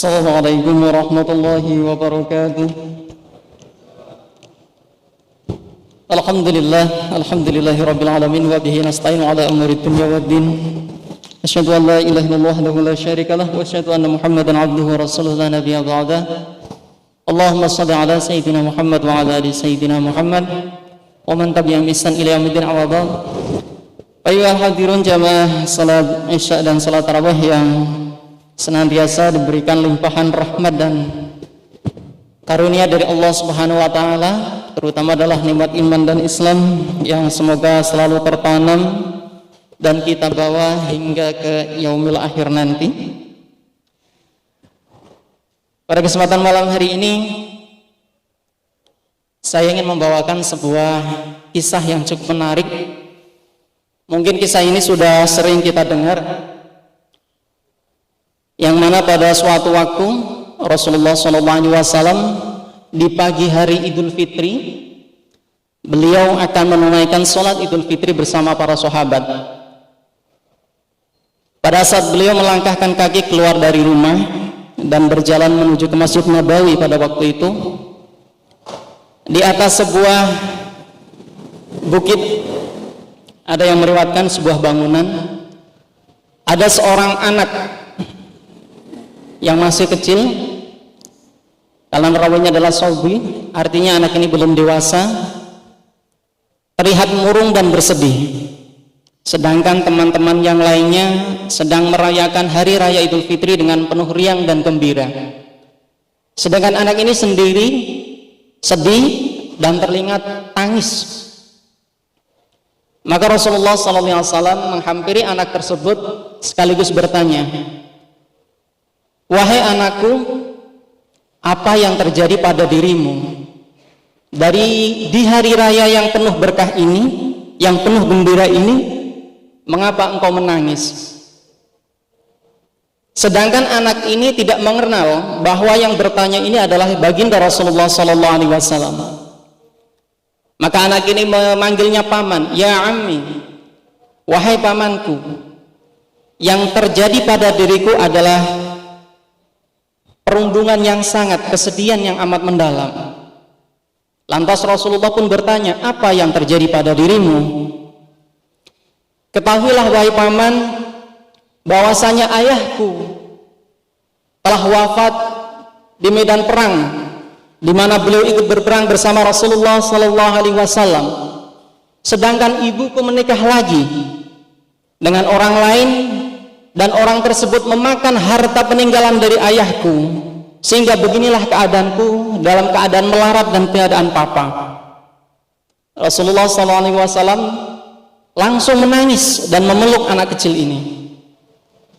Assalamualaikum warahmatullahi wabarakatuh. Alhamdulillahi rabbil alamin wa bihi nasta'inu ala umuri dunya waddin. Asyhadu an la ilaha illallah wahdahu la syarika lah wa asyhadu anna Muhammadan abduhu wa rasuluhu la nabiyya ba'dah. Allahumma shalli ala sayyidina Muhammad wa ala ali sayyidina Muhammad wa man tabi'ahum bi ihsan ila yaumil din. Ayyuhal hadirun jamaah salat Isya dan salat tarawih yang senantiasa diberikan limpahan rahmat dan karunia dari Allah Subhanahu wa taala, terutama adalah nikmat iman dan Islam yang semoga selalu tertanam dan kita bawa hingga ke yaumil akhir nanti. Pada kesempatan malam hari ini saya ingin membawakan sebuah kisah yang cukup menarik. Mungkin kisah ini sudah sering kita dengar, yang mana pada suatu waktu Rasulullah SAW di pagi hari Idul Fitri beliau akan menunaikan sholat Idul Fitri bersama para sahabat. Pada saat beliau melangkahkan kaki keluar dari rumah dan berjalan menuju ke Masjid Nabawi pada waktu itu, di atas sebuah bukit, ada yang meriwayatkan sebuah bangunan, ada seorang anak yang masih kecil, kalau rawinya adalah sobi, artinya anak ini belum dewasa, terlihat murung dan bersedih. Sedangkan teman-teman yang lainnya sedang merayakan hari raya Idul Fitri dengan penuh riang dan gembira. Sedangkan anak ini sendiri sedih dan terlihat tangis. Maka Rasulullah SAW menghampiri anak tersebut sekaligus bertanya, "Wahai anakku, apa yang terjadi pada dirimu di hari raya yang penuh berkah ini, yang penuh gembira ini, mengapa engkau menangis?" Sedangkan anak ini tidak mengenal bahwa yang bertanya ini adalah baginda Rasulullah SAW. Maka anak ini memanggilnya paman, "Ya ammi, wahai pamanku, yang terjadi pada diriku adalah perundungan yang sangat, kesedihan yang amat mendalam." Lantas Rasulullah pun bertanya, "Apa yang terjadi pada dirimu?" "Ketahuilah wahai paman, bahwasanya ayahku telah wafat di medan perang, di mana beliau ikut berperang bersama Rasulullah SAW. Sedangkan ibuku menikah lagi dengan orang lain, dan orang tersebut memakan harta peninggalan dari ayahku, sehingga beginilah keadaanku dalam keadaan melarat dan keadaan papa." Rasulullah SAW langsung menangis dan memeluk anak kecil ini.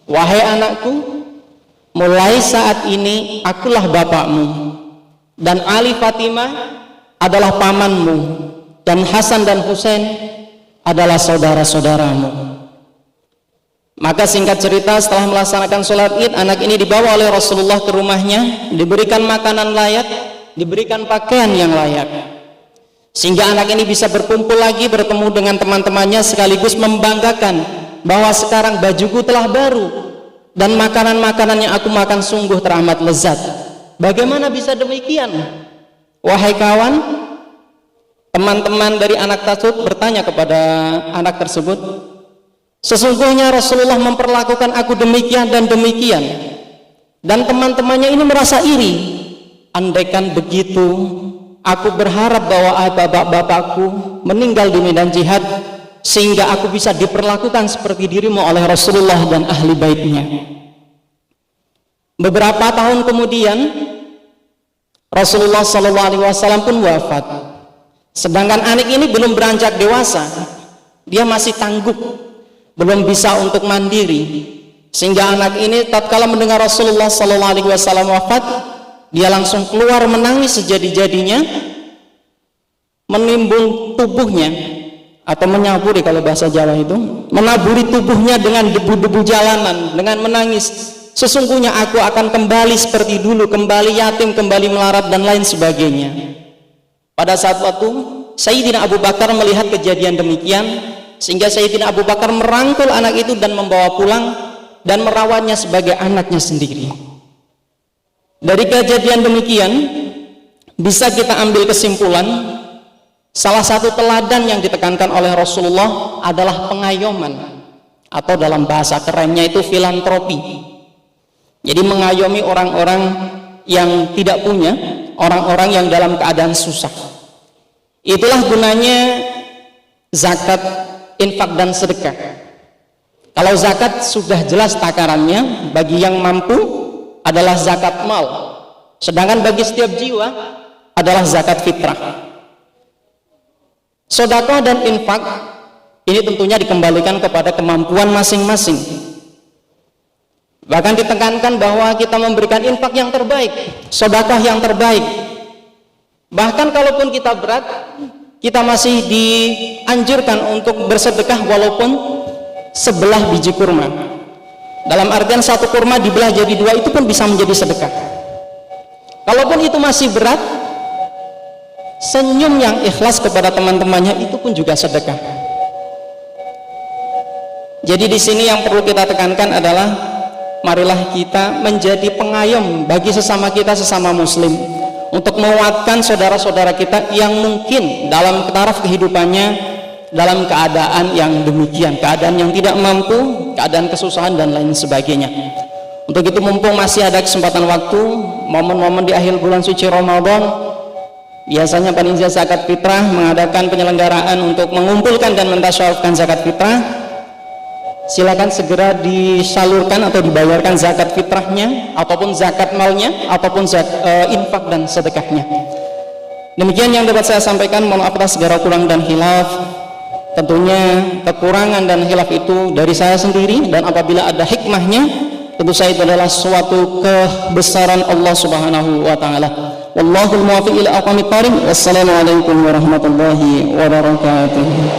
"Wahai anakku, mulai saat ini akulah bapakmu, dan Ali Fatimah adalah pamanmu, dan Hasan dan Husain adalah saudara-saudaramu." Maka singkat cerita, setelah melaksanakan sholat id, anak ini dibawa oleh Rasulullah ke rumahnya, diberikan makanan layak, diberikan pakaian yang layak, sehingga anak ini bisa berkumpul lagi, bertemu dengan teman-temannya, sekaligus membanggakan bahwa sekarang bajuku telah baru dan makanan-makanan yang aku makan sungguh teramat lezat. Bagaimana bisa demikian? Wahai kawan, teman-teman dari anak tersebut bertanya kepada anak tersebut, "Sesungguhnya Rasulullah memperlakukan aku demikian dan demikian, dan teman-temannya ini merasa iri. Andaikan begitu, aku berharap bahwa bapak-bapakku meninggal di medan jihad, sehingga aku bisa diperlakukan seperti dirimu oleh Rasulullah dan ahli baitnya." Beberapa tahun kemudian Rasulullah SAW pun wafat. Sedangkan anak ini belum beranjak dewasa, dia masih tangguh, belum bisa untuk mandiri, sehingga anak ini tatkala mendengar Rasulullah SAW wafat, dia langsung keluar menangis sejadi-jadinya, menimbun tubuhnya, atau menyaburi kalau bahasa Jawa itu, menaburi tubuhnya dengan debu-debu jalanan dengan menangis, "Sesungguhnya aku akan kembali seperti dulu, kembali yatim, kembali melarat, dan lain sebagainya." Pada saat waktu Sayyidina Abu Bakar melihat kejadian demikian, sehingga Sayyidina Abu Bakar merangkul anak itu dan membawa pulang dan merawatnya sebagai anaknya sendiri. Dari kejadian demikian bisa kita ambil kesimpulan, salah satu teladan yang ditekankan oleh Rasulullah adalah pengayoman, atau dalam bahasa kerennya itu filantropi. Jadi mengayomi orang-orang yang tidak punya, orang-orang yang dalam keadaan susah. Itulah gunanya zakat, infak, dan sedekah. Kalau zakat sudah jelas takarannya, bagi yang mampu adalah zakat mal, sedangkan bagi setiap jiwa adalah zakat fitrah. Sedekah dan infak ini tentunya dikembalikan kepada kemampuan masing-masing. Bahkan ditekankan bahwa kita memberikan infak yang terbaik, sedekah yang terbaik. Bahkan kalaupun kita berat, kita masih dianjurkan untuk bersedekah walaupun sebelah biji kurma. Dalam artian satu kurma dibelah jadi dua, itu pun bisa menjadi sedekah. Kalaupun itu masih berat, senyum yang ikhlas kepada teman-temannya itu pun juga sedekah. Jadi di sini yang perlu kita tekankan adalah marilah kita menjadi pengayom bagi sesama kita, sesama muslim, untuk menguatkan saudara-saudara kita yang mungkin dalam taraf kehidupannya dalam keadaan yang demikian, keadaan yang tidak mampu, keadaan kesusahan dan lain sebagainya. Untuk itu mumpung masih ada kesempatan waktu, momen-momen di akhir bulan suci Ramadan, biasanya panitia zakat fitrah mengadakan penyelenggaraan untuk mengumpulkan dan mentasyarufkan zakat fitrah. Silakan segera disalurkan atau dibayarkan zakat fitrahnya, ataupun zakat malnya, ataupun infak dan sedekahnya. Demikian yang dapat saya sampaikan. Mohon maaf atas segala kurang dan khilaf. Tentunya kekurangan dan khilaf itu dari saya sendiri, dan apabila ada hikmahnya, tentu saja itu adalah suatu kebesaran Allah Subhanahu wa taala. Wallahul muwaffiq ila aqwamit thariq. Wassalamualaikum warahmatullahi wabarakatuh.